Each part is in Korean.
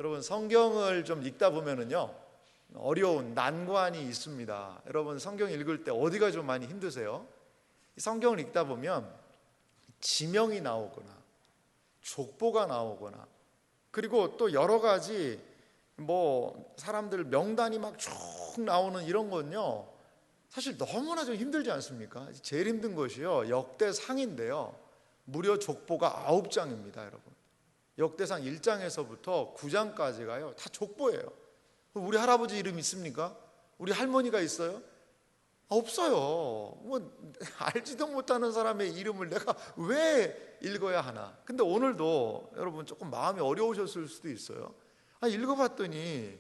여러분, 성경을 좀 읽다 보면은요, 어려운 난관이 있습니다. 여러분, 성경 읽을 때 어디가 좀 많이 힘드세요? 성경을 읽다 보면 지명이 나오거나 족보가 나오거나, 그리고 또 여러 가지 사람들 명단이 막 쭉 나오는 이런 건요, 사실 너무나 좀 힘들지 않습니까? 제일 힘든 것이요, 역대상인데요, 무려 족보가 9장입니다. 여러분, 역대상 1장에서부터 9장까지가요 다 족보예요. 우리 할아버지 이름 있습니까? 우리 할머니가 있어요? 없어요. 알지도 못하는 사람의 이름을 내가 왜 읽어야 하나? 근데 오늘도 여러분 조금 마음이 어려우셨을 수도 있어요. 읽어봤더니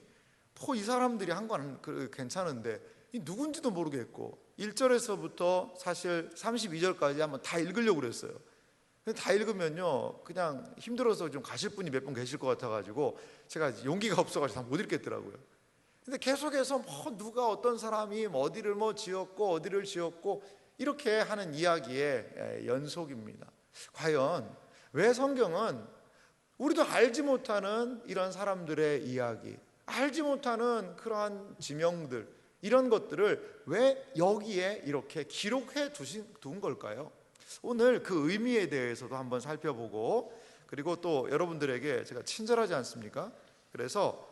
이 사람들이 한 건 괜찮은데 누군지도 모르겠고, 1절에서부터 사실 32절까지 한번 다 읽으려고 그랬어요. 근데 다 읽으면요, 그냥 힘들어서 좀 가실 분이 몇 분 계실 것 같아가지고 제가 용기가 없어가지고 다 못 읽겠더라고요. 근데 계속해서 누가 어떤 사람이 어디를 지었고 어디를 지었고 이렇게 하는 이야기의 연속입니다. 과연 왜 성경은 우리도 알지 못하는 이런 사람들의 이야기, 알지 못하는 그러한 지명들, 이런 것들을 왜 여기에 이렇게 기록해 둔 걸까요? 오늘 그 의미에 대해서도 한번 살펴보고, 그리고 또 여러분들에게 제가 친절하지 않습니까? 그래서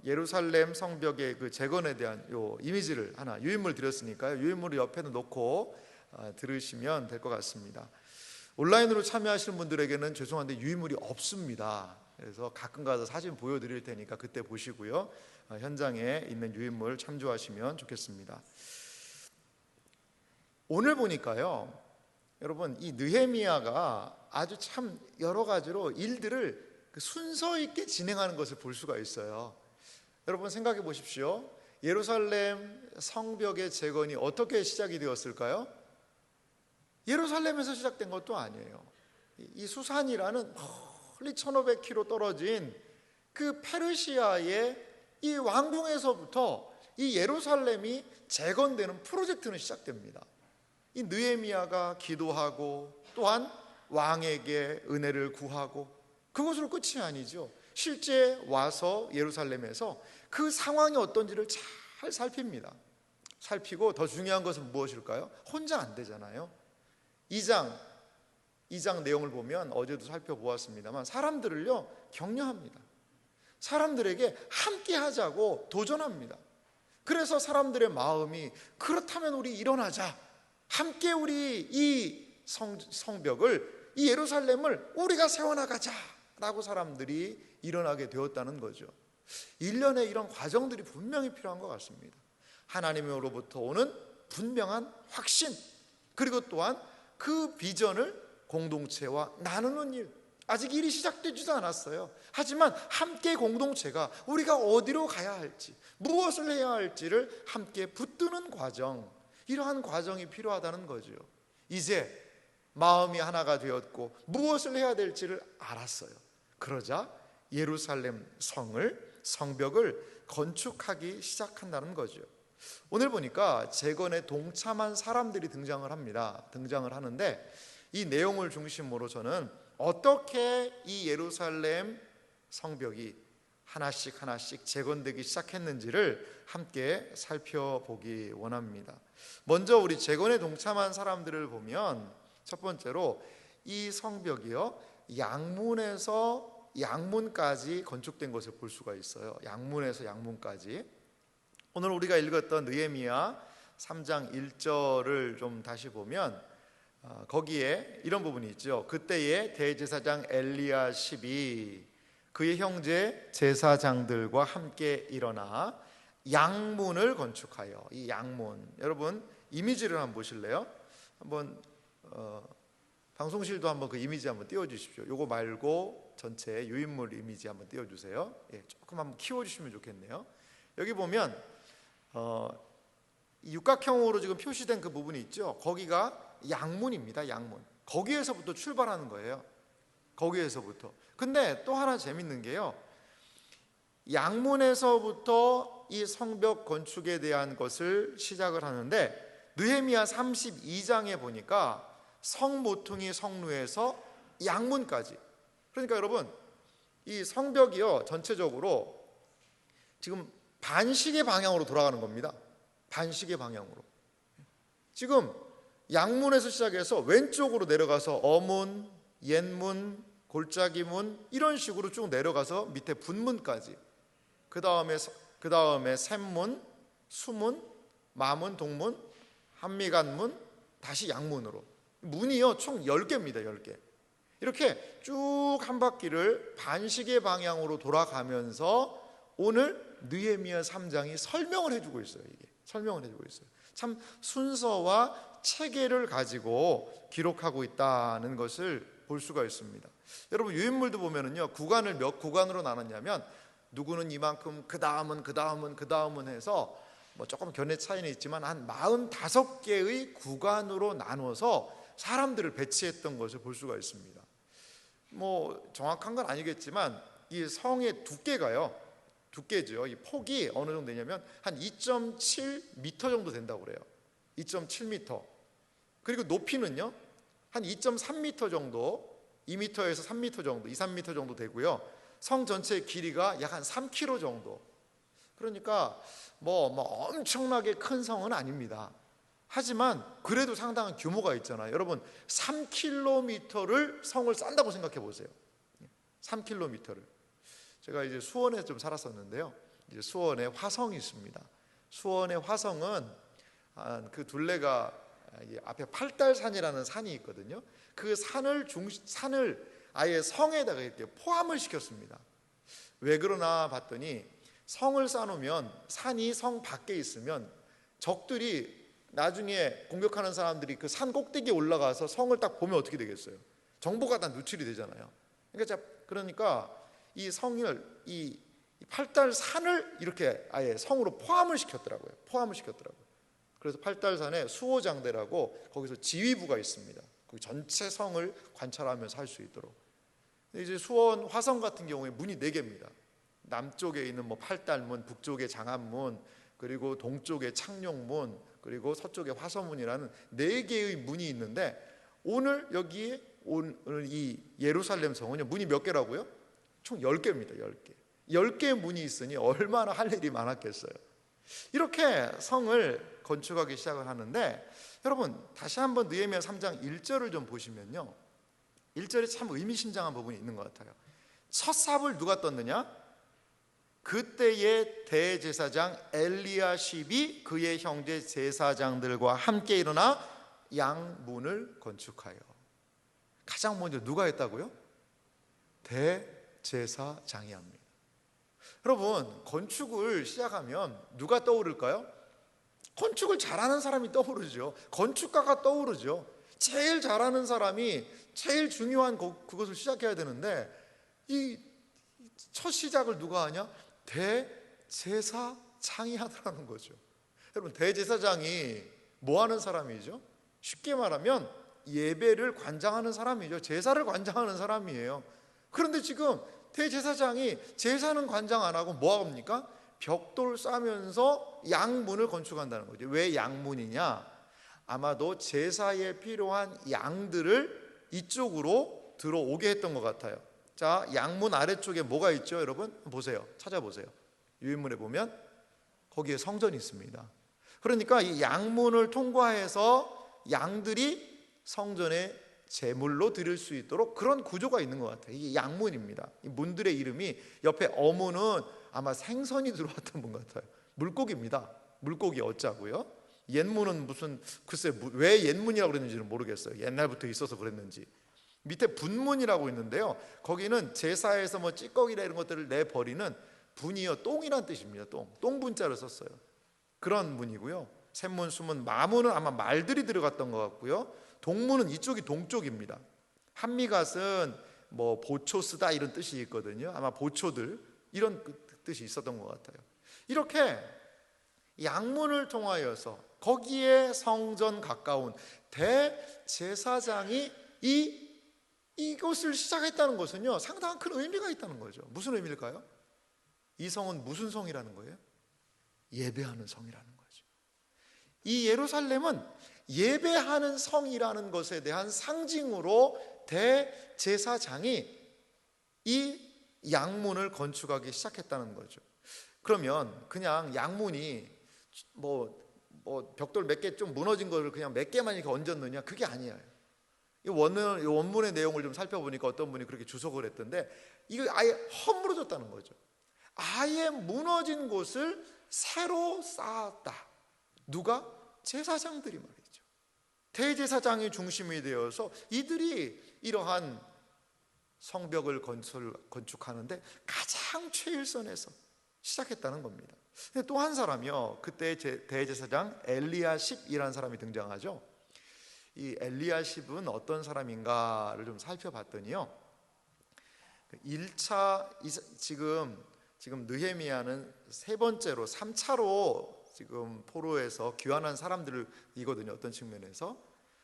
예루살렘 성벽의 그 재건에 대한 요 이미지를 하나, 유인물 드렸으니까요, 유인물을 옆에는 놓고 들으시면 될 것 같습니다. 온라인으로 참여하시는 분들에게는 죄송한데 유인물이 없습니다. 그래서 가끔 가서 사진 보여드릴 테니까 그때 보시고요, 현장에 있는 유인물 참조하시면 좋겠습니다. 오늘 보니까요, 여러분, 이 느헤미야가 아주 참 여러 가지로 일들을 순서 있게 진행하는 것을 볼 수가 있어요. 여러분, 생각해 보십시오. 예루살렘 성벽의 재건이 어떻게 시작이 되었을까요? 예루살렘에서 시작된 것도 아니에요. 이 수산이라는 멀리 1500km 떨어진 그 페르시아의 이 왕궁에서부터 이 예루살렘이 재건되는 프로젝트는 시작됩니다. 이 느헤미야가 기도하고 또한 왕에게 은혜를 구하고, 그것으로 끝이 아니죠. 실제 와서 예루살렘에서 그 상황이 어떤지를 잘 살핍니다. 살피고 더 중요한 것은 무엇일까요? 혼자 안 되잖아요. 2장 내용을 보면 어제도 살펴보았습니다만 사람들을요 격려합니다. 사람들에게 함께 하자고 도전합니다. 그래서 사람들의 마음이, 그렇다면 우리 일어나자, 함께 우리 이 성벽을, 이 예루살렘을 우리가 세워나가자 라고 사람들이 일어나게 되었다는 거죠. 일련의 이런 과정들이 분명히 필요한 것 같습니다. 하나님으로부터 오는 분명한 확신, 그리고 또한 그 비전을 공동체와 나누는 일. 아직 일이 시작되지도 않았어요. 하지만 함께 공동체가 우리가 어디로 가야 할지, 무엇을 해야 할지를 함께 붙드는 과정, 이러한 과정이 필요하다는 거죠. 이제 마음이 하나가 되었고 무엇을 해야 될지를 알았어요. 그러자 예루살렘 성벽을 건축하기 시작한다는 거죠. 오늘 보니까 재건에 동참한 사람들이 등장을 하는데, 이 내용을 중심으로 저는 어떻게 이 예루살렘 성벽이 하나씩 재건되기 시작했는지를 함께 살펴보기 원합니다. 먼저 우리 재건에 동참한 사람들을 보면, 첫 번째로 이 성벽이요, 양문에서 양문까지 건축된 것을 볼 수가 있어요. 양문에서 양문까지. 오늘 우리가 읽었던 느헤미야 3장 1절을 좀 다시 보면 거기에 이런 부분이 있죠. 그때의 대제사장 엘리야십이 그의 형제 제사장들과 함께 일어나 양문을 건축하여, 이 양문, 여러분 이미지를 한번 보실래요? 한번 방송실도 한번 그 이미지 한번 띄워주십시오. 요거 말고 전체 유인물 이미지 한번 띄워주세요. 조금 한번 키워주시면 좋겠네요. 여기 보면 육각형으로 지금 표시된 그 부분이 있죠. 거기가 양문입니다. 양문. 거기에서부터 출발하는 거예요. 거기에서부터. 근데 또 하나 재밌는 게요, 양문에서부터 이 성벽 건축에 대한 것을 시작을 하는데, 느헤미야 32장에 보니까 성모퉁이 성루에서 양문까지, 그러니까 여러분 이 성벽이요 전체적으로 지금 반시계 방향으로 돌아가는 겁니다. 반시계 방향으로. 지금 양문에서 시작해서 왼쪽으로 내려가서 어문, 옛문, 골짜기문 이런 식으로 쭉 내려가서 밑에 분문까지. 그 다음에 샘문, 수문, 마문, 동문, 한미간문, 다시 양문으로. 문이요 총 10개입니다. 10개. 이렇게 쭉 한 바퀴를 반시계 방향으로 돌아가면서 오늘 느헤미야 3장이 설명을 해주고 있어요. 이게 설명을 해주고 있어요. 참 순서와 체계를 가지고 기록하고 있다는 것을 볼 수가 있습니다. 여러분 유인물도 보면은요 구간을 몇 구간으로 나눴냐면 누구는 이만큼 그 다음은 해서 뭐 조금 견해 차이는 있지만 한 45개의 구간으로 나눠서 사람들을 배치했던 것을 볼 수가 있습니다. 뭐 정확한 건 아니겠지만 이 성의 두께죠. 이 폭이 어느 정도 되냐면 한 2.7m 정도 된다고 그래요. 2.7m. 그리고 높이는요 한 2.3m 정도, 2m에서 3m 정도, 3m 정도 되고요. 성 전체의 길이가 약 한 3km 정도. 그러니까 뭐 엄청나게 큰 성은 아닙니다. 하지만 그래도 상당한 규모가 있잖아요. 여러분 3km를 성을 쌓는다고 생각해 보세요. 3km를. 제가 이제 수원에 좀 살았었는데요. 이제 수원에 화성이 있습니다. 수원의 화성은 그 둘레가 앞에 팔달산이라는 산이 있거든요. 그 산을 아예 성에다가 이렇게 포함을 시켰습니다. 왜 그러나 봤더니 성을 쌓아놓으면 산이 성 밖에 있으면 적들이 나중에 공격하는 사람들이 그 산 꼭대기에 올라가서 성을 딱 보면 어떻게 되겠어요? 정보가 다 누출이 되잖아요. 그러니까 이 성을 이 팔달산을 이렇게 아예 성으로 포함을 시켰더라고요. 그래서 팔달산에 수호장대라고 거기서 지휘부가 있습니다. 그 전체 성을 관찰하면서 할 수 있도록. 이제 수원 화성 같은 경우에 문이 4개입니다. 남쪽에 있는 뭐 팔달문, 북쪽에 장안문, 그리고 동쪽에 창룡문, 그리고 서쪽에 화서문이라는 4개의 문이 있는데 오늘 이 예루살렘 성은요 문이 몇 개라고요? 총 10개입니다. 10개. 10개의 문이 있으니 얼마나 할 일이 많았겠어요. 이렇게 성을 건축하기 시작을 하는데 여러분 다시 한번 느헤미야 3장 1절을 좀 보시면요 1절에 참 의미심장한 부분이 있는 것 같아요. 첫 삽을 누가 떴느냐? 그때의 대제사장 엘리야십이 그의 형제 제사장들과 함께 일어나 양문을 건축하여. 가장 먼저 누가 했다고요? 대제사장이 합니다. 여러분 건축을 시작하면 누가 떠오를까요? 건축을 잘하는 사람이 떠오르죠. 건축가가 떠오르죠. 제일 잘하는 사람이 제일 중요한 그것을 시작해야 되는데 이 첫 시작을 누가 하냐? 대제사장이 하더라는 거죠. 여러분 대제사장이 뭐 하는 사람이죠? 쉽게 말하면 예배를 관장하는 사람이죠. 제사를 관장하는 사람이에요. 그런데 지금 대제사장이 제사는 관장 안 하고 뭐 합니까? 벽돌 싸면서 양문을 건축한다는 거죠. 왜 양문이냐? 아마도 제사에 필요한 양들을 이쪽으로 들어오게 했던 것 같아요. 자, 양문 아래쪽에 뭐가 있죠, 여러분? 보세요. 찾아보세요. 유인물에 보면 거기에 성전이 있습니다. 그러니까 이 양문을 통과해서 양들이 성전에 제물로 드릴 수 있도록 그런 구조가 있는 것 같아요. 이게 양문입니다. 이 문들의 이름이 옆에 어문은 아마 생선이 들어왔던 문 같아요. 물고기입니다. 물고기 어자고요. 옛문은 무슨 글쎄 왜 옛문이라고 그랬는지는 모르겠어요. 옛날부터 있어서 그랬는지. 밑에 분문이라고 있는데요. 거기는 제사에서 뭐 찌꺼기나 이런 것들을 내버리는 분이요 똥이란 뜻입니다. 똥분자를 썼어요. 그런 문이고요. 샘문, 수문, 마문은 아마 말들이 들어갔던 것 같고요. 동문은 이쪽이 동쪽입니다. 한미갓은 뭐 보초 쓰다 이런 뜻이 있거든요. 아마 보초들 이런 뜻이 있었던 것 같아요. 이렇게 양문을 통하여서 거기에 성전 가까운 대제사장이 이것을 시작했다는 것은요 상당한 큰 의미가 있다는 거죠. 무슨 의미일까요? 이 성은 무슨 성이라는 거예요? 예배하는 성이라는 거죠. 이 예루살렘은 예배하는 성이라는 것에 대한 상징으로 대제사장이 이 양문을 건축하기 시작했다는 거죠. 그러면 그냥 양문이 뭐 벽돌 몇 개 좀 무너진 거를 그냥 몇 개만 이렇게 얹었느냐, 그게 아니에요. 이 원문의 내용을 좀 살펴보니까 어떤 분이 그렇게 주석을 했던데, 이거 아예 허물어졌다는 거죠. 아예 무너진 곳을 새로 쌓았다. 누가? 제사장들이 말이죠. 대제사장이 중심이 되어서 이들이 이러한 성벽을 건축하는데 가장 최일선에서 시작했다는 겁니다. 또 한 사람이요, 그때 대제사장 엘리야십이라는 사람이 등장하죠. 이 엘리야십은 어떤 사람인가를 좀 살펴봤더니요, 1차 지금 느헤미야는 세 번째로 3차로 지금 포로에서 귀환한 사람들이거든요, 어떤 측면에서.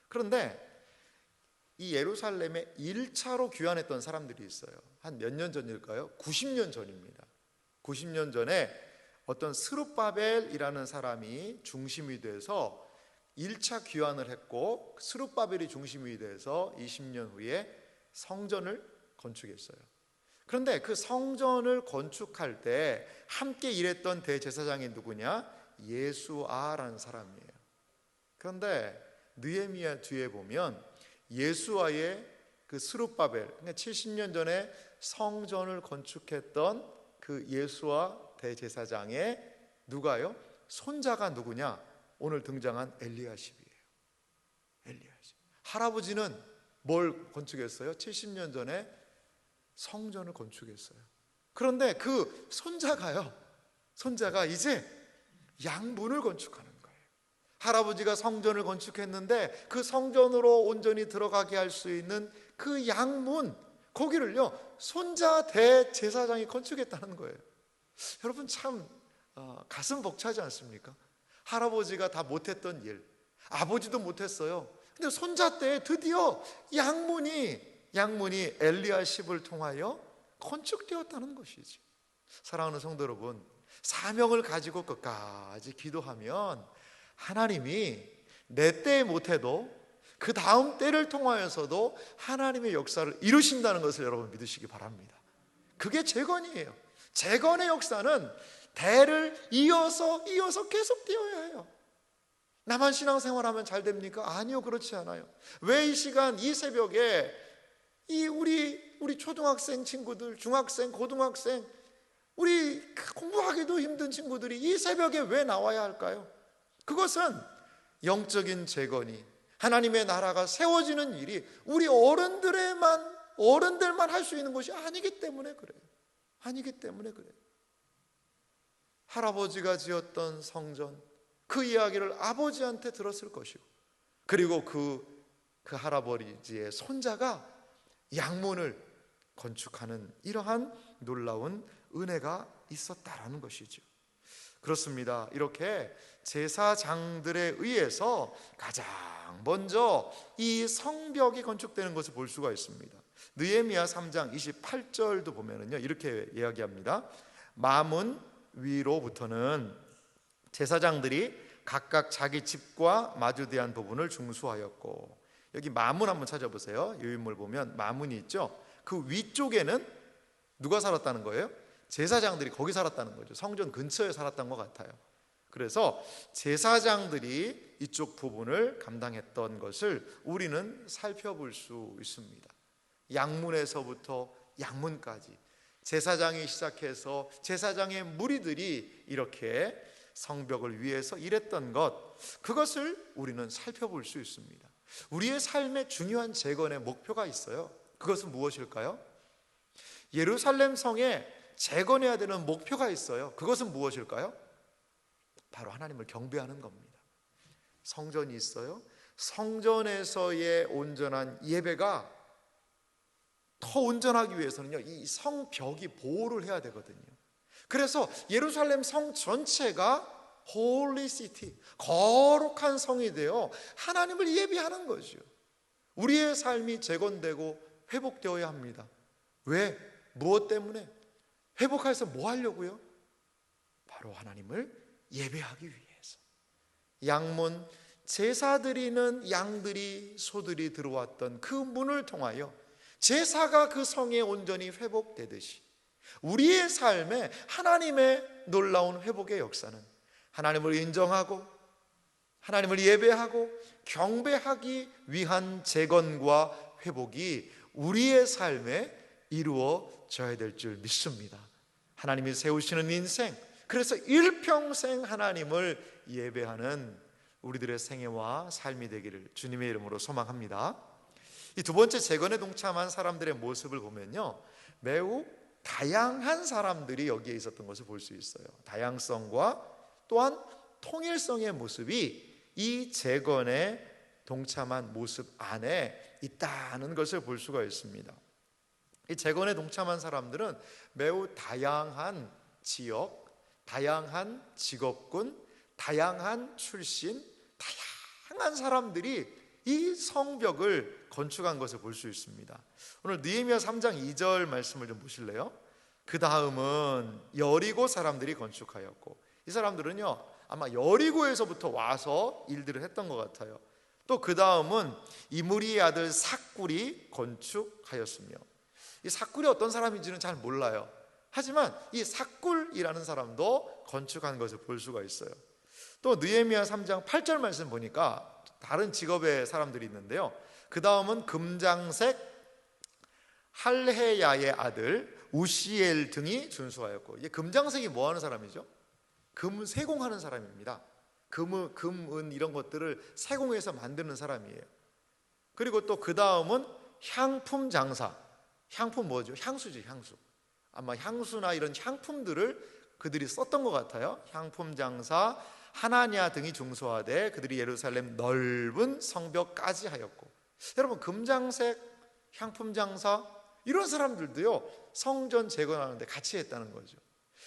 그런데 이 예루살렘에 1차로 귀환했던 사람들이 있어요. 한 몇 년 전일까요? 90년 전입니다. 90년 전에 어떤 스룹바벨이라는 사람이 중심이 돼서 1차 귀환을 했고, 스룹바벨이 중심이 돼서 20년 후에 성전을 건축했어요. 그런데 그 성전을 건축할 때 함께 일했던 대제사장이 누구냐? 예수아라는 사람이에요. 그런데 느헤미야 뒤에 보면 예수아의 그 스룹바벨, 그러니까 70년 전에 성전을 건축했던 그 예수아 대제사장의 누가요? 손자가 누구냐? 오늘 등장한 엘리야십이에요. 엘리야십. 할아버지는 뭘 건축했어요? 70년 전에 성전을 건축했어요. 그런데 그 손자가 이제 양문을 건축하는 거예요. 할아버지가 성전을 건축했는데 그 성전으로 온전히 들어가게 할 수 있는 그 양문, 거기를요 손자 대제사장이 건축했다는 거예요. 여러분 참 가슴 벅차지 않습니까? 할아버지가 다 못했던 일, 아버지도 못했어요. 근데 손자 때 드디어 양문이 엘리야십을 통하여 건축되었다는 것이지. 사랑하는 성도 여러분, 사명을 가지고 끝까지 기도하면 하나님이 내 때에 못해도 그 다음 때를 통하여서도 하나님의 역사를 이루신다는 것을 여러분 믿으시기 바랍니다. 그게 재건이에요. 재건의 역사는 대를 이어서 계속 되어야 해요. 나만 신앙생활하면 잘 됩니까? 아니요, 그렇지 않아요. 왜 이 시간, 이 새벽에 우리 초등학생 친구들, 중학생, 고등학생, 우리 공부하기도 힘든 친구들이 이 새벽에 왜 나와야 할까요? 그것은 영적인 재건이, 하나님의 나라가 세워지는 일이 우리 어른들만 할 수 있는 것이 아니기 때문에 그래요. 할아버지가 지었던 성전, 그 이야기를 아버지한테 들었을 것이고, 그리고 그 할아버지의 손자가 양문을 건축하는 이러한 놀라운 은혜가 있었다라는 것이죠. 그렇습니다. 이렇게 제사장들에 의해서 가장 먼저 이 성벽이 건축되는 것을 볼 수가 있습니다. 느헤미야 3장 28절도 보면은요, 이렇게 이야기합니다. 마문 위로부터는 제사장들이 각각 자기 집과 마주대한 부분을 중수하였고, 여기 마문 한번 찾아보세요. 유인물 보면 마문이 있죠. 그 위쪽에는 누가 살았다는 거예요? 제사장들이 거기 살았다는 거죠. 성전 근처에 살았던 것 같아요. 그래서 제사장들이 이쪽 부분을 감당했던 것을 우리는 살펴볼 수 있습니다. 양문에서부터 양문까지 제사장이 시작해서 제사장의 무리들이 이렇게 성벽을 위해서 일했던 것, 그것을 우리는 살펴볼 수 있습니다. 우리의 삶에 중요한 재건의 목표가 있어요. 그것은 무엇일까요? 예루살렘 성에 재건해야 되는 목표가 있어요. 그것은 무엇일까요? 바로 하나님을 경배하는 겁니다. 성전이 있어요. 성전에서의 온전한 예배가 더 온전하기 위해서는요, 이 성벽이 보호를 해야 되거든요. 그래서 예루살렘 성 전체가 Holy City, 거룩한 성이 되어 하나님을 예배하는 거죠. 우리의 삶이 재건되고 회복되어야 합니다. 왜? 무엇 때문에? 회복해서 뭐 하려고요? 바로 하나님을 예배하기 위해서. 양문, 제사 드리는 양들이, 소들이 들어왔던 그 문을 통하여 제사가 그 성에 온전히 회복되듯이 우리의 삶에 하나님의 놀라운 회복의 역사는 하나님을 인정하고 하나님을 예배하고 경배하기 위한 재건과 회복이 우리의 삶에 이루어져야 될 줄 믿습니다. 하나님이 세우시는 인생, 그래서 일평생 하나님을 예배하는 우리들의 생애와 삶이 되기를 주님의 이름으로 소망합니다. 이 두 번째 재건에 동참한 사람들의 모습을 보면요, 매우 다양한 사람들이 여기에 있었던 것을 볼 수 있어요. 다양성과 또한 통일성의 모습이 이 재건에 동참한 모습 안에 있다는 것을 볼 수가 있습니다. 이 재건에 동참한 사람들은 매우 다양한 지역, 다양한 직업군, 다양한 출신, 다양한 사람들이 이 성벽을 건축한 것을 볼 수 있습니다. 오늘 느헤미야 3장 2절 말씀을 좀 보실래요? 그 다음은 여리고 사람들이 건축하였고, 이 사람들은요 아마 여리고에서부터 와서 일들을 했던 것 같아요. 또 그 다음은 이므리의 아들 삭굴이 건축하였으며, 이 삭굴이 어떤 사람인지는 잘 몰라요. 하지만 이 삭굴이라는 사람도 건축한 것을 볼 수가 있어요. 또 느헤미야 3장 8절 말씀 보니까 다른 직업의 사람들이 있는데요, 그 다음은 금장색 할헤야의 아들 우시엘 등이 준수하였고, 이게 금장색이 뭐 하는 사람이죠? 금 세공하는 사람입니다. 금, 은 이런 것들을 세공해서 만드는 사람이에요. 그리고 또 그 다음은 향품 장사. 향품 뭐죠? 향수죠, 향수. 아마 향수나 이런 향품들을 그들이 썼던 것 같아요. 향품 장사 하나냐 등이 중소하되 그들이 예루살렘 넓은 성벽까지 하였고, 여러분 금장색, 향품 장사 이런 사람들도요 성전 재건하는데 같이 했다는 거죠.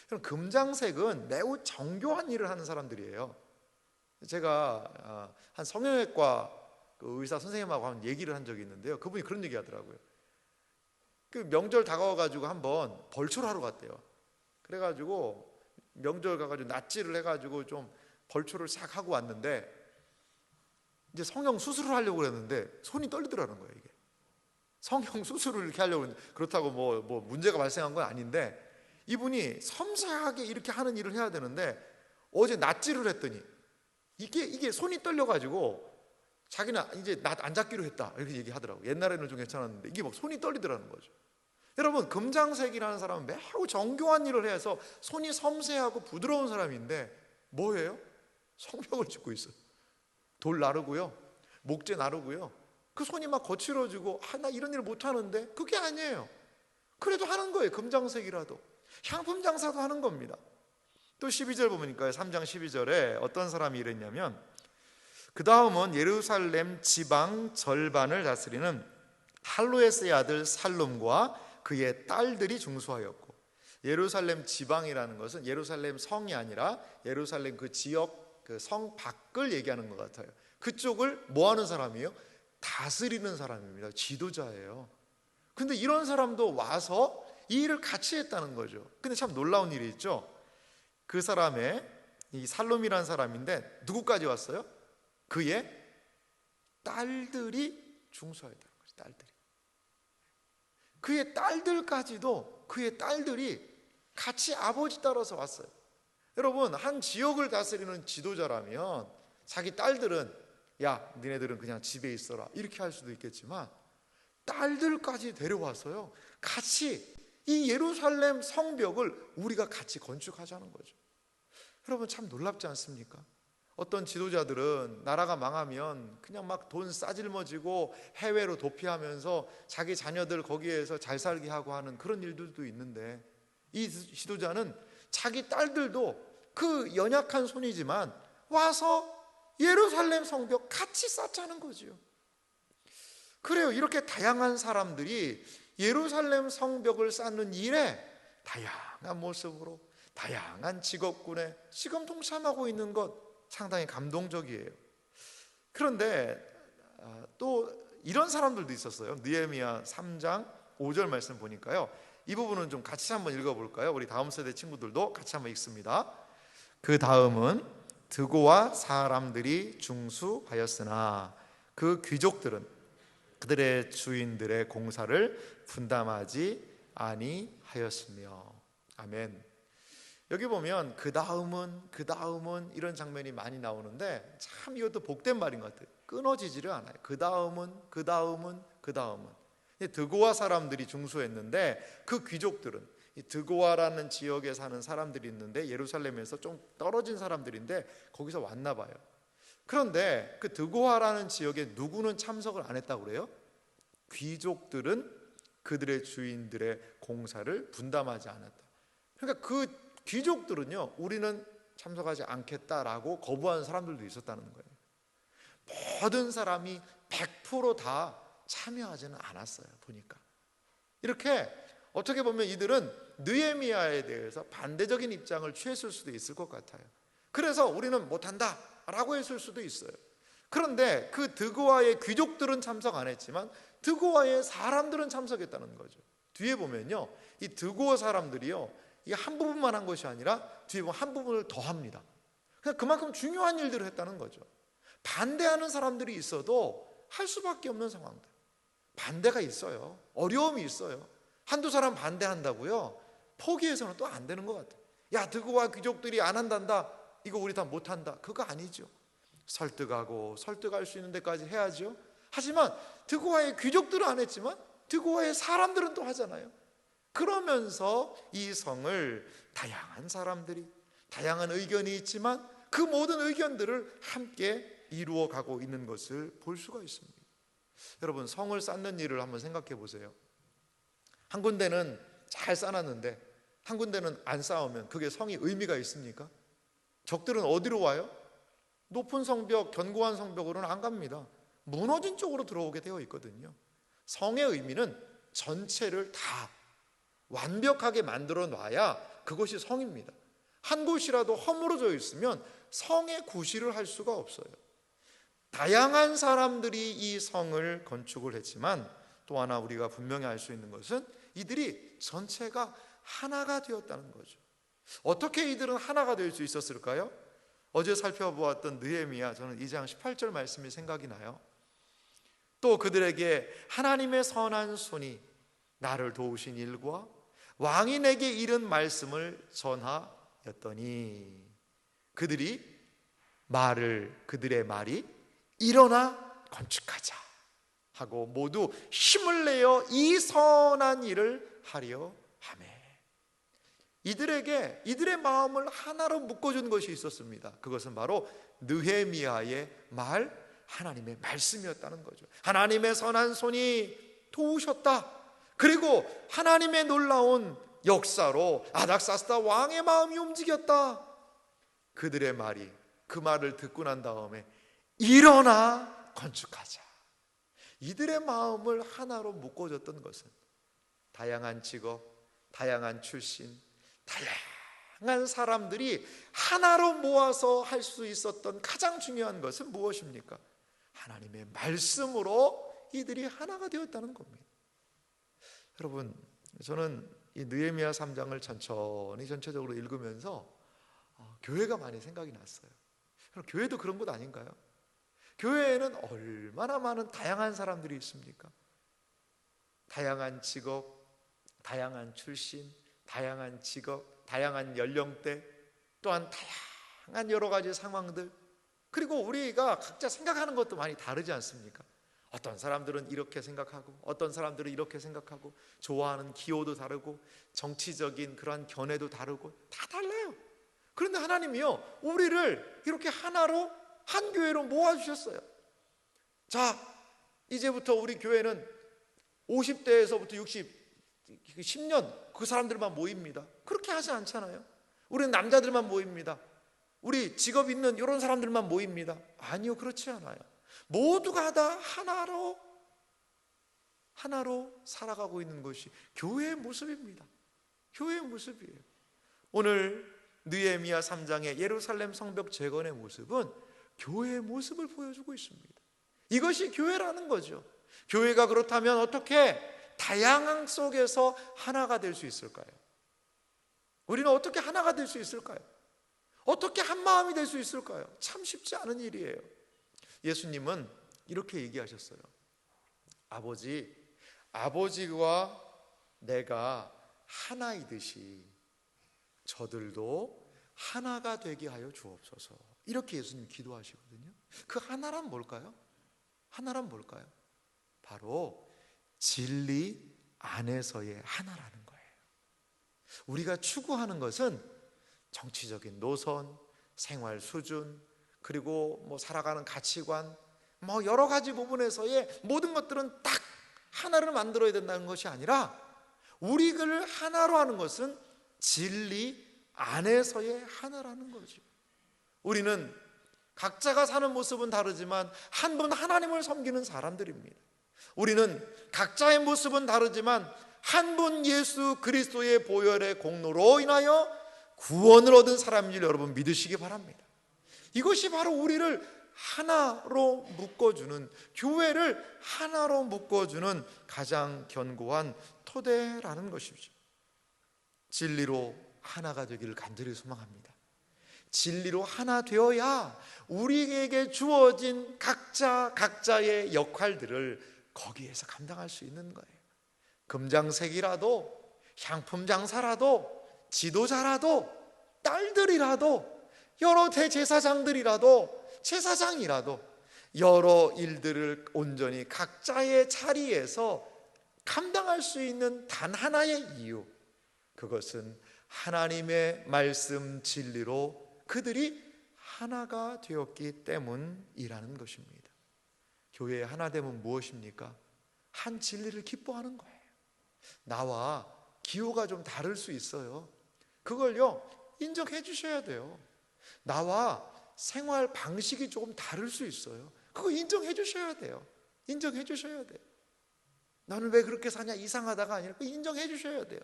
그럼 금장색은 매우 정교한 일을 하는 사람들이에요. 제가 한 성형외과 의사 선생님하고 한 얘기를 한 적이 있는데요, 그분이 그런 얘기 하더라고요. 그 명절 다가와가지고 한번 벌초를 하러 갔대요. 그래가지고 명절 가가지고 낫지를 해가지고 좀 벌초를 싹 하고 왔는데, 이제 성형 수술을 하려고 그랬는데 손이 떨리더라는 거예요. 이게 성형 수술을 이렇게 하려고 했는데, 그렇다고 뭐 문제가 발생한 건 아닌데, 이분이 섬세하게 이렇게 하는 일을 해야 되는데 어제 낫지를 했더니 이게 손이 떨려가지고 자기는 이제 낫 안 잡기로 했다 이렇게 얘기하더라고요. 옛날에는 좀 괜찮았는데 이게 막 손이 떨리더라는 거죠. 여러분 금장색이라는 사람은 매우 정교한 일을 해서 손이 섬세하고 부드러운 사람인데 뭐예요? 성벽을 짓고 있어요. 돌 나르고요, 목재 나르고요, 그 손이 막 거칠어지고 나 이런 일 못하는데, 그게 아니에요. 그래도 하는 거예요. 금장색이라도. 향품 장사도 하는 겁니다. 또 12절 보니까 3장 12절에 어떤 사람이 이랬냐면, 그 다음은 예루살렘 지방 절반을 다스리는 할로에스의 아들 살룸과 그의 딸들이 중수하였고, 예루살렘 지방이라는 것은 예루살렘 성이 아니라 예루살렘 그 지역 그 성 밖을 얘기하는 것 같아요. 그쪽을 뭐 하는 사람이에요? 다스리는 사람입니다. 지도자예요. 근데 이런 사람도 와서 이 일을 같이 했다는 거죠. 근데 참 놀라운 일이 있죠. 그 사람의 이 살롬이라는 사람인데 누구까지 왔어요? 그의 딸들이 중수하였다는 거죠. 딸들이. 그의 딸들까지도, 그의 딸들이 같이 아버지 따라서 왔어요. 여러분 한 지역을 다스리는 지도자라면 자기 딸들은 야 니네들은 그냥 집에 있어라 이렇게 할 수도 있겠지만, 딸들까지 데려와서요 같이 이 예루살렘 성벽을 우리가 같이 건축하자는 거죠. 여러분 참 놀랍지 않습니까? 어떤 지도자들은 나라가 망하면 그냥 막 돈 싸질머지고 해외로 도피하면서 자기 자녀들 거기에서 잘 살게 하고 하는 그런 일들도 있는데, 이 지도자는 자기 딸들도 그 연약한 손이지만 와서 예루살렘 성벽 같이 쌓자는 거지요. 그래요. 이렇게 다양한 사람들이 예루살렘 성벽을 쌓는 일에 다양한 모습으로 다양한 직업군에 지금 동참하고 있는 것 상당히 감동적이에요. 그런데 또 이런 사람들도 있었어요. 느헤미야 3장 5절 말씀 보니까요, 이 부분은 좀 같이 한번 읽어볼까요? 우리 다음 세대 친구들도 같이 한번 읽습니다. 그 다음은 드고와 사람들이 중수하였으나 그 귀족들은 그들의 주인들의 공사를 분담하지 아니하였으며. 아멘. 여기 보면 그 다음은 이런 장면이 많이 나오는데 참 이것도 복된 말인 것 같아요. 끊어지지를 않아요. 그 다음은 드고아 사람들이 중수했는데 그 귀족들은, 이 드고아라는 지역에 사는 사람들이 있는데 예루살렘에서 좀 떨어진 사람들인데 거기서 왔나 봐요. 그런데 그 드고아라는 지역에 누구는 참석을 안 했다고 그래요? 귀족들은 그들의 주인들의 공사를 분담하지 않았다. 그러니까 그 귀족들은요, 우리는 참석하지 않겠다라고 거부하는 사람들도 있었다는 거예요. 모든 사람이 100% 다 참여하지는 않았어요. 보니까 이렇게 어떻게 보면 이들은 느헤미야에 대해서 반대적인 입장을 취했을 수도 있을 것 같아요. 그래서 우리는 못한다 라고 했을 수도 있어요. 그런데 그 드고아의 귀족들은 참석 안 했지만 드고아의 사람들은 참석했다는 거죠. 뒤에 보면요, 이 드고아 사람들이요, 이 한 부분만 한 것이 아니라 뒤에 보면 한 부분을 더 합니다. 그만큼 중요한 일들을 했다는 거죠. 반대하는 사람들이 있어도 할 수밖에 없는 상황들. 반대가 있어요. 어려움이 있어요. 한두 사람 반대한다고요, 포기해서는 또 안 되는 것 같아요. 야, 드고아 귀족들이 안 한단다, 이거 우리 다 못한다, 그거 아니죠. 설득하고 설득할 수 있는 데까지 해야죠. 하지만 드고아의 귀족들은 안 했지만 드고아의 사람들은 또 하잖아요. 그러면서 이 성을 다양한 사람들이, 다양한 의견이 있지만 그 모든 의견들을 함께 이루어 가고 있는 것을 볼 수가 있습니다. 여러분, 성을 쌓는 일을 한번 생각해 보세요. 한 군데는 잘 쌓았는데 한 군데는 안 쌓으면 그게 성이 의미가 있습니까? 적들은 어디로 와요? 높은 성벽, 견고한 성벽으로는 안 갑니다. 무너진 쪽으로 들어오게 되어 있거든요. 성의 의미는 전체를 다 완벽하게 만들어 놔야 그것이 성입니다. 한 곳이라도 허물어져 있으면 성의 구실을 할 수가 없어요. 다양한 사람들이 이 성을 건축을 했지만 또 하나 우리가 분명히 알 수 있는 것은 이들이 전체가 하나가 되었다는 거죠. 어떻게 이들은 하나가 될 수 있었을까요? 어제 살펴보았던 느헤미야, 저는 2장 18절 말씀이 생각이 나요. 또 그들에게 하나님의 선한 손이 나를 도우신 일과 왕이 내게 이른 말씀을 전하였더니 그들의 말이 일어나 건축하자 하고 모두 힘을 내어 이 선한 일을 하려 하매. 이들의 마음을 하나로 묶어준 것이 있었습니다. 그것은 바로 느헤미야의 말, 하나님의 말씀이었다는 거죠. 하나님의 선한 손이 도우셨다. 그리고 하나님의 놀라운 역사로 아닥사스다 왕의 마음이 움직였다. 그들의 말이, 그 말을 듣고 난 다음에 일어나 건축하자. 이들의 마음을 하나로 묶어줬던 것은 다양한 직업, 다양한 출신, 다양한 사람들이 하나로 모아서 할 수 있었던 가장 중요한 것은 무엇입니까? 하나님의 말씀으로 이들이 하나가 되었다는 겁니다. 여러분, 저는 이 느헤미야 3장을 전체적으로 읽으면서 교회가 많이 생각이 났어요. 교회도 그런 것 아닌가요? 교회에는 얼마나 많은 다양한 사람들이 있습니까? 다양한 직업, 다양한 출신, 다양한 직업, 다양한 연령대, 또한 다양한 여러 가지 상황들, 그리고 우리가 각자 생각하는 것도 많이 다르지 않습니까? 어떤 사람들은 이렇게 생각하고 어떤 사람들은 이렇게 생각하고, 좋아하는 기호도 다르고 정치적인 그러한 견해도 다르고 다 달라요. 그런데 하나님이요, 우리를 이렇게 하나로, 한 교회로 모아주셨어요. 자, 이제부터 우리 교회는 50대에서부터 10년 그 사람들만 모입니다. 그렇게 하지 않잖아요. 우리는 남자들만 모입니다. 우리 직업 있는 이런 사람들만 모입니다. 아니요, 그렇지 않아요. 모두가 다 하나로 살아가고 있는 것이 교회의 모습입니다. 교회의 모습이에요. 오늘 느헤미야 3장의 예루살렘 성벽 재건의 모습은 교회의 모습을 보여주고 있습니다. 이것이 교회라는 거죠. 교회가 그렇다면 어떻게 다양한 속에서 하나가 될 수 있을까요? 우리는 어떻게 하나가 될 수 있을까요? 어떻게 한 마음이 될 수 있을까요? 참 쉽지 않은 일이에요. 예수님은 이렇게 얘기하셨어요. 아버지와 내가 하나이듯이 저들도 하나가 되게 하여 주옵소서. 이렇게 예수님 기도하시거든요. 그 하나란 뭘까요? 하나란 뭘까요? 바로 진리 안에서의 하나라는 거예요. 우리가 추구하는 것은 정치적인 노선, 생활 수준, 그리고 살아가는 가치관, 여러 가지 부분에서의 모든 것들은 딱 하나를 만들어야 된다는 것이 아니라 우리를 하나로 하는 것은 진리 안에서의 하나라는 거죠. 우리는 각자가 사는 모습은 다르지만 한 분 하나님을 섬기는 사람들입니다. 우리는 각자의 모습은 다르지만 한 분 예수 그리스도의 보혈의 공로로 인하여 구원을 얻은 사람인 줄 여러분 믿으시기 바랍니다. 이것이 바로 우리를 하나로 묶어주는, 교회를 하나로 묶어주는 가장 견고한 토대라는 것이죠. 진리로 하나가 되기를 간절히 소망합니다. 진리로 하나 되어야 우리에게 주어진 각자의 역할들을 거기에서 감당할 수 있는 거예요. 금장색이라도, 향품 장사라도, 지도자라도, 딸들이라도, 여러 대제사장들이라도, 제사장이라도 여러 일들을 온전히 각자의 자리에서 감당할 수 있는 단 하나의 이유, 그것은 하나님의 말씀 진리로 그들이 하나가 되었기 때문이라는 것입니다. 교회의 하나됨은 무엇입니까? 한 진리를 기뻐하는 거예요. 나와 기호가 좀 다를 수 있어요. 그걸요 인정해 주셔야 돼요. 나와 생활 방식이 조금 다를 수 있어요. 그거 인정해 주셔야 돼요. 인정해 주셔야 돼요. 나는 왜 그렇게 사냐 이상하다가 아니라 인정해 주셔야 돼요.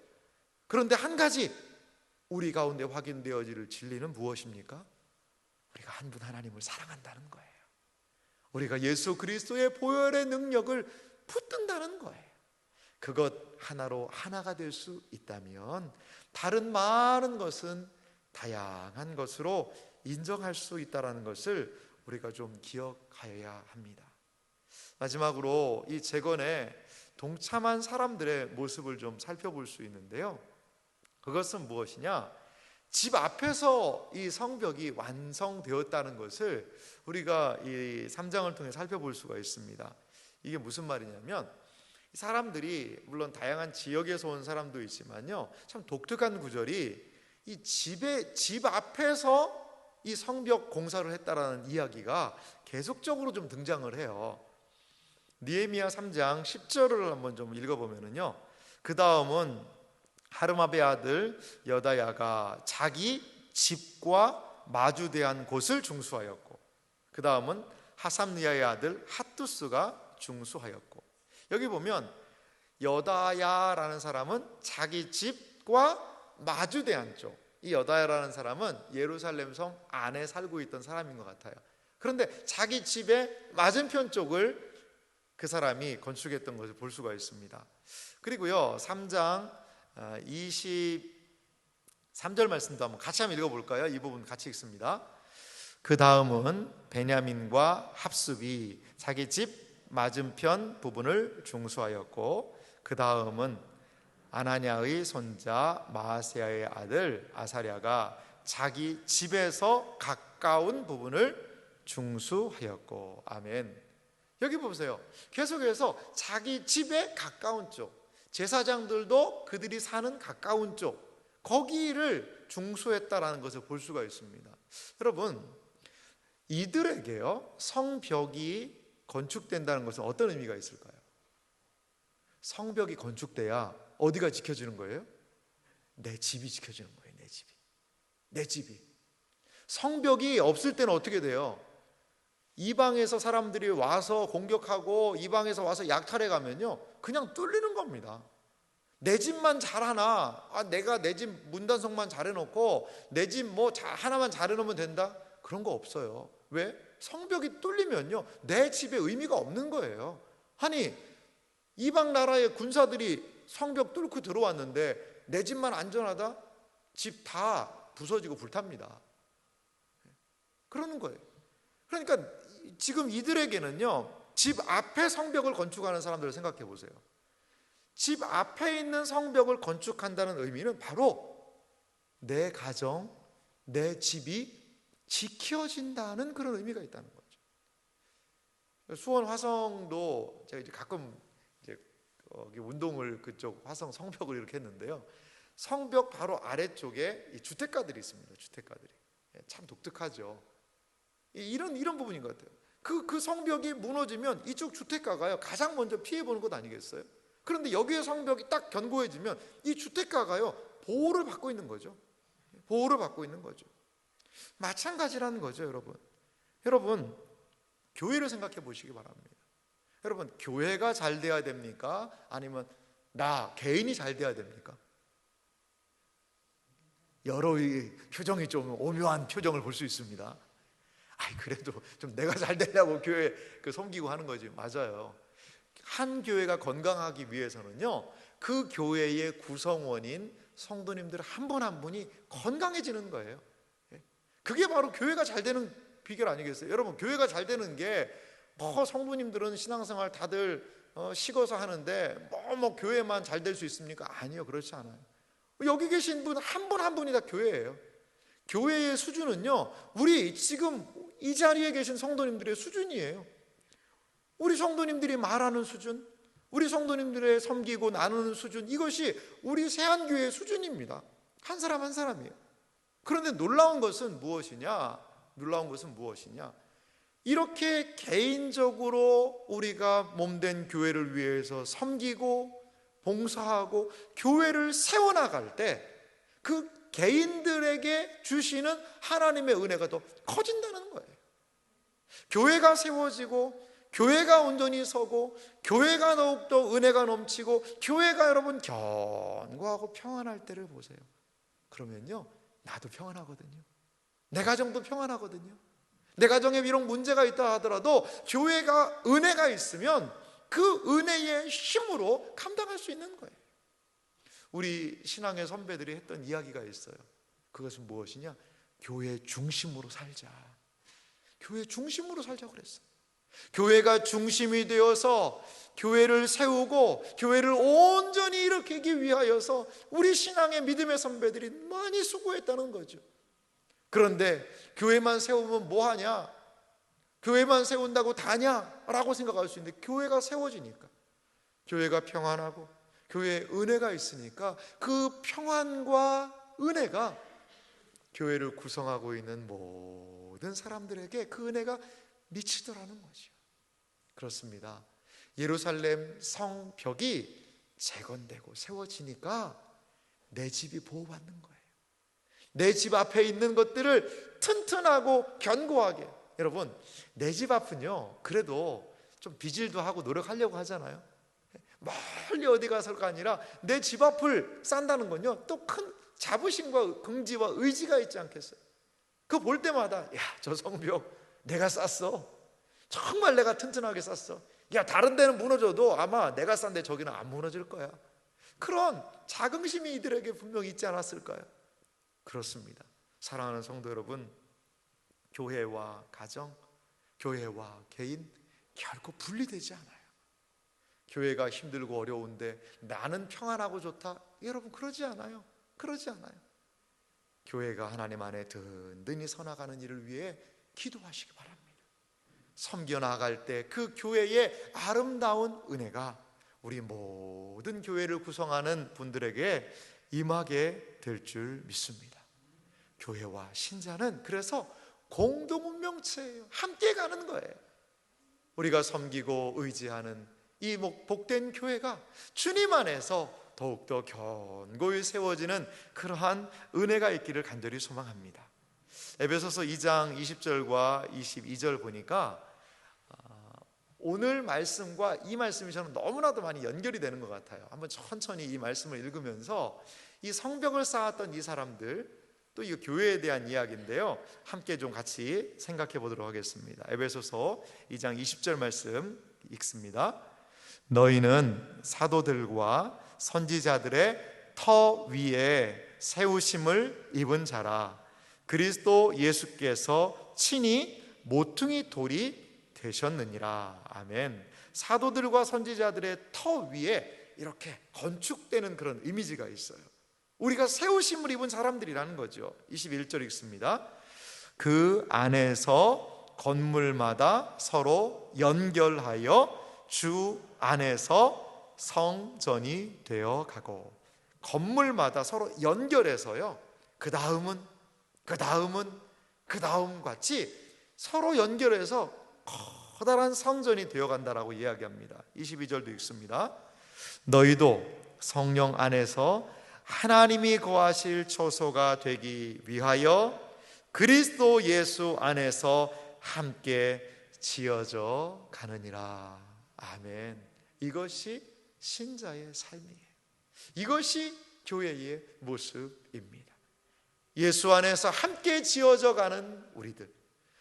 그런데 한 가지 우리 가운데 확인되어질 진리는 무엇입니까? 우리가 한 분 하나님을 사랑한다는 거예요. 우리가 예수 그리스도의 보혈의 능력을 붙든다는 거예요. 그것 하나로 하나가 될 수 있다면 다른 많은 것은 다양한 것으로 인정할 수 있다는 것을 우리가 좀 기억하여야 합니다. 마지막으로 이 재건에 동참한 사람들의 모습을 좀 살펴볼 수 있는데요, 그것은 무엇이냐? 집 앞에서 이 성벽이 완성되었다는 것을 우리가 이 3장을 통해 살펴볼 수가 있습니다. 이게 무슨 말이냐면, 사람들이 물론 다양한 지역에서 온 사람도 있지만요, 참 독특한 구절이 이 집 앞에서 이 성벽 공사를 했다라는 이야기가 계속적으로 좀 등장을 해요. 느헤미야 3장 10절을 한번 좀 읽어보면은요, 그 다음은 하르마베 아들 여다야가 자기 집과 마주대한 곳을 중수하였고, 그 다음은 하삼니아의 아들 핫두스가 중수하였고, 여기 보면 여다야라는 사람은 자기 집과 마주대한 쪽, 이 여다야라는 사람은 예루살렘 성 안에 살고 있던 사람인 것 같아요. 그런데 자기 집의 맞은편 쪽을 그 사람이 건축했던 것을 볼 수가 있습니다. 그리고요 3장 23절 말씀도 한번 같이 한번 읽어볼까요? 이 부분 같이 읽습니다. 그 다음은 베냐민과 합습이 자기 집 맞은편 부분을 중수하였고, 그 다음은 아나냐의 손자 마아세야의 아들 아사랴가 자기 집에서 가까운 부분을 중수하였고. 아멘. 여기 보세요. 계속해서 자기 집에 가까운 쪽, 제사장들도 그들이 사는 가까운 쪽, 거기를 중수했다라는 것을 볼 수가 있습니다. 여러분, 이들에게요 성벽이 건축된다는 것은 어떤 의미가 있을까요? 성벽이 건축돼야 어디가 지켜지는 거예요? 내 집이 지켜지는 거예요. 내 집이. 성벽이 없을 때는 어떻게 돼요? 이방에서 사람들이 와서 공격하고 이방에서 와서 약탈해 가면요 그냥 뚫리는 겁니다. 내 집만 잘하나, 내가 내 집 문단속만 잘해놓고 내 집 하나만 잘해놓으면 된다? 그런 거 없어요. 왜? 성벽이 뚫리면요 내 집에 의미가 없는 거예요. 아니, 이방 나라의 군사들이 성벽 뚫고 들어왔는데 내 집만 안전하다? 집 다 부서지고 불탑니다. 그러는 거예요. 그러니까 지금 이들에게는요 집 앞에 성벽을 건축하는 사람들을 생각해 보세요. 집 앞에 있는 성벽을 건축한다는 의미는 바로 내 가정, 내 집이 지켜진다는 그런 의미가 있다는 거죠. 수원 화성도 제가 이제 가끔 이제 운동을 그쪽 화성 성벽을 이렇게 했는데요. 성벽 바로 아래쪽에 이 주택가들이 있습니다. 주택가들이 참 독특하죠. 이런 부분인 것 같아요. 그 성벽이 무너지면 이쪽 주택가가요 가장 먼저 피해 보는 것 아니겠어요? 그런데 여기에 성벽이 딱 견고해지면 이 주택가가요 보호를 받고 있는 거죠. 보호를 받고 있는 거죠. 마찬가지라는 거죠, 여러분. 여러분, 교회를 생각해 보시기 바랍니다. 여러분, 교회가 잘 돼야 됩니까? 아니면 나 개인이 잘 돼야 됩니까? 여러 표정이 좀 오묘한 표정을 볼 수 있습니다. 그래도 좀 내가 잘 되려고 교회 섬기고 하는 거지. 맞아요. 한 교회가 건강하기 위해서는요, 그 교회의 구성원인 성도님들 한 분 한 분이 건강해지는 거예요. 그게 바로 교회가 잘 되는 비결 아니겠어요? 여러분, 교회가 잘 되는 게 성도님들은 신앙생활 다들 식어서 하는데 교회만 잘 될 수 있습니까? 아니요, 그렇지 않아요. 여기 계신 분 한 분 한 분이 다 교회예요. 교회의 수준은요, 우리 지금 이 자리에 계신 성도님들의 수준이에요. 우리 성도님들이 말하는 수준, 우리 성도님들의 섬기고 나누는 수준, 이것이 우리 세한교회의 수준입니다. 한 사람 한 사람이에요. 그런데 놀라운 것은 무엇이냐? 이렇게 개인적으로 우리가 몸된 교회를 위해서 섬기고 봉사하고 교회를 세워나갈 때 그 개인들에게 주시는 하나님의 은혜가 더 커진다는 거예요. 교회가 세워지고 교회가 온전히 서고 교회가 더욱더 은혜가 넘치고 교회가 여러분 견고하고 평안할 때를 보세요. 그러면요, 나도 평안하거든요. 내 가정도 평안하거든요. 내 가정에 비록 문제가 있다 하더라도 교회가 은혜가 있으면 그 은혜의 힘으로 감당할 수 있는 거예요. 우리 신앙의 선배들이 했던 이야기가 있어요. 그것은 무엇이냐? 교회 중심으로 살자. 교회 중심으로 살자고 그랬어요. 교회가 중심이 되어서 교회를 세우고 교회를 온전히 일으키기 위하여서 우리 신앙의 믿음의 선배들이 많이 수고했다는 거죠. 그런데 교회만 세우면 뭐하냐? 교회만 세운다고 다냐? 라고 생각할 수 있는데, 교회가 세워지니까, 교회가 평안하고 교회에 은혜가 있으니까 그 평안과 은혜가 교회를 구성하고 있는 모든 사람들에게 그 은혜가 미치더라는 거죠. 그렇습니다. 예루살렘 성벽이 재건되고 세워지니까 내 집이 보호받는 거예요. 내 집 앞에 있는 것들을 튼튼하고 견고하게. 여러분, 내 집 앞은요, 그래도 좀 비질도 하고 노력하려고 하잖아요. 멀리 어디 가서가 아니라 내 집 앞을 싼다는 건요, 또 큰 자부심과 긍지와 의지가 있지 않겠어요? 그거 볼 때마다, 야, 저 성벽 내가 쌌어. 정말 내가 튼튼하게 쌌어. 야, 다른 데는 무너져도 아마 내가 싼데 저기는 안 무너질 거야. 그런 자긍심이 이들에게 분명히 있지 않았을까요? 그렇습니다. 사랑하는 성도 여러분, 교회와 가정, 교회와 개인 결코 분리되지 않아요. 교회가 힘들고 어려운데 나는 평안하고 좋다, 여러분, 그러지 않아요. 그러지 않아요. 교회가 하나님 안에 든든히 서나가는 일을 위해 기도하시기 바랍니다. 섬겨 나갈 때 그 교회의 아름다운 은혜가 우리 모든 교회를 구성하는 분들에게 임하게 될 줄 믿습니다. 교회와 신자는 그래서 공동 운명체예요. 함께 가는 거예요. 우리가 섬기고 의지하는 이 복된 교회가 주님 안에서 더욱더 견고히 세워지는 그러한 은혜가 있기를 간절히 소망합니다. 에베소서 2장 20절과 22절 보니까 오늘 말씀과 이 말씀이 저는 너무나도 많이 연결이 되는 것 같아요. 한번 천천히 이 말씀을 읽으면서 이 성벽을 쌓았던 이 사람들, 또 이 교회에 대한 이야기인데요, 함께 좀 같이 생각해 보도록 하겠습니다. 에베소서 2장 20절 말씀 읽습니다. 너희는 사도들과 선지자들의 터 위에 세우심을 입은 자라. 그리스도 예수께서 친히 모퉁이 돌이 되셨느니라. 아멘. 사도들과 선지자들의 터 위에 이렇게 건축되는 그런 이미지가 있어요. 우리가 새 옷임을 입은 사람들이라는 거죠. 21절 읽습니다. 그 안에서 건물마다 서로 연결하여 주 안에서 성전이 되어 가고, 건물마다 서로 연결해서요, 그 다음 같이 서로 연결해서 커다란 성전이 되어 간다라고 이야기합니다. 22절도 읽습니다. 너희도 성령 안에서 하나님이 거하실 초소가 되기 위하여 그리스도 예수 안에서 함께 지어져 가느니라. 아멘. 이것이 신자의 삶이에요. 이것이 교회의 모습입니다. 예수 안에서 함께 지어져 가는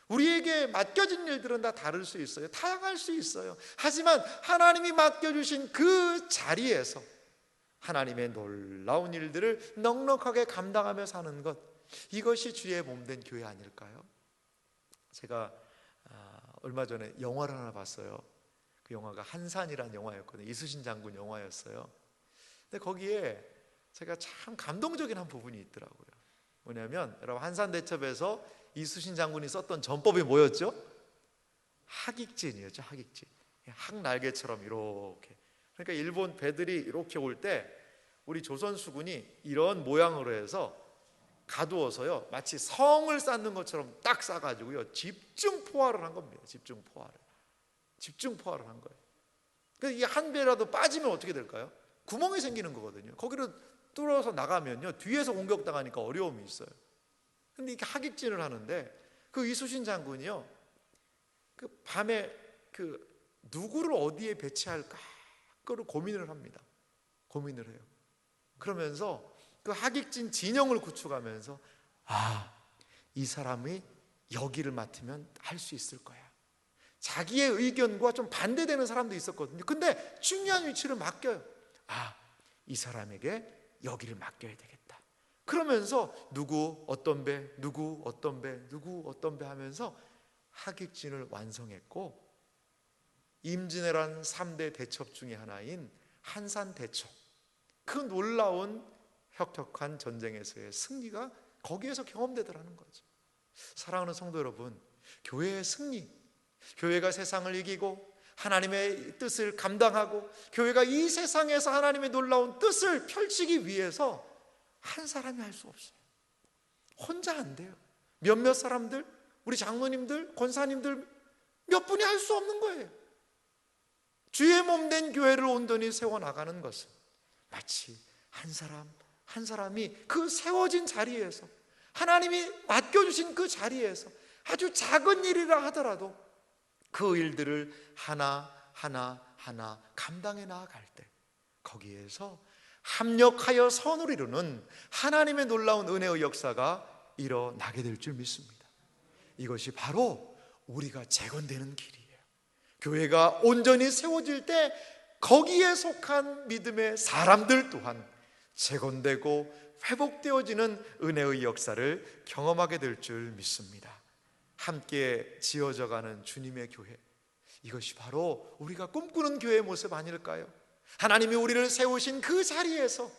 우리에게 맡겨진 일들은 다 다를 수 있어요. 다양할 수 있어요. 하지만 하나님이 맡겨주신 그 자리에서 하나님의 놀라운 일들을 넉넉하게 감당하며 사는 것, 이것이 주의 몸된 교회 아닐까요? 제가 얼마 전에 영화를 하나 봤어요. 그 영화가 한산이라는 영화였거든요. 이순신 장군 영화였어요. 근데 거기에 제가 참 감동적인 한 부분이 있더라고요. 뭐냐면, 여러분, 한산대첩에서 이순신 장군이 썼던 전법이 뭐였죠? 하객진이었죠. 하객진. 항날개처럼 이렇게. 그러니까 일본 배들이 이렇게 올 때 우리 조선 수군이 이런 모양으로 해서 가두어서요, 마치 성을 쌓는 것처럼 딱 쌓아가지고요, 집중 포화를 한 겁니다. 집중 포화를 한 거예요. 그래서 이 한 배라도 빠지면 어떻게 될까요? 구멍이 생기는 거거든요. 거기로 뚫어서 나가면요, 뒤에서 공격당하니까 어려움이 있어요. 근데 이렇게 하객진을 하는데, 그 이순신 장군이요, 그 밤에 누구를 어디에 배치할까 그걸 고민을 합니다. 고민을 해요. 그러면서 그 하객진 진영을 구축하면서, 이 사람이 여기를 맡으면 할 수 있을 거야. 자기의 의견과 좀 반대되는 사람도 있었거든요. 근데 중요한 위치를 맡겨요. 이 사람에게 여기를 맡겨야 되겠다. 그러면서 누구 어떤 배 하면서 하객진을 완성했고, 임진왜란 3대 대첩 중에 하나인 한산대첩, 그 놀라운 혁혁한 전쟁에서의 승리가 거기에서 경험되더라는 거죠. 사랑하는 성도 여러분, 교회의 승리, 교회가 세상을 이기고 하나님의 뜻을 감당하고 교회가 이 세상에서 하나님의 놀라운 뜻을 펼치기 위해서 한 사람이 할 수 없어요. 혼자 안 돼요. 몇몇 사람들, 우리 장로님들, 권사님들 몇 분이 할 수 없는 거예요. 주의 몸된 교회를 온전히 세워나가는 것은 마치 한 사람이 그 세워진 자리에서, 하나님이 맡겨주신 그 자리에서 아주 작은 일이라 하더라도 그 일들을 하나하나 감당해 나아갈 때, 거기에서 합력하여 선을 이루는 하나님의 놀라운 은혜의 역사가 일어나게 될 줄 믿습니다. 이것이 바로 우리가 재건되는 길이에요. 교회가 온전히 세워질 때 거기에 속한 믿음의 사람들 또한 재건되고 회복되어지는 은혜의 역사를 경험하게 될 줄 믿습니다. 함께 지어져가는 주님의 교회, 이것이 바로 우리가 꿈꾸는 교회의 모습 아닐까요? 하나님이 우리를 세우신 그 자리에서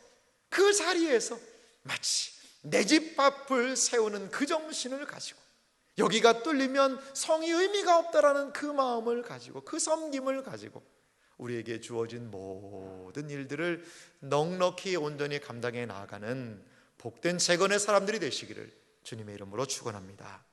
마치 내 집 앞을 세우는 그 정신을 가지고, 여기가 뚫리면 성이 의미가 없다라는 그 마음을 가지고, 그 섬김을 가지고 우리에게 주어진 모든 일들을 넉넉히 온전히 감당해 나아가는 복된 재건의 사람들이 되시기를 주님의 이름으로 축원합니다.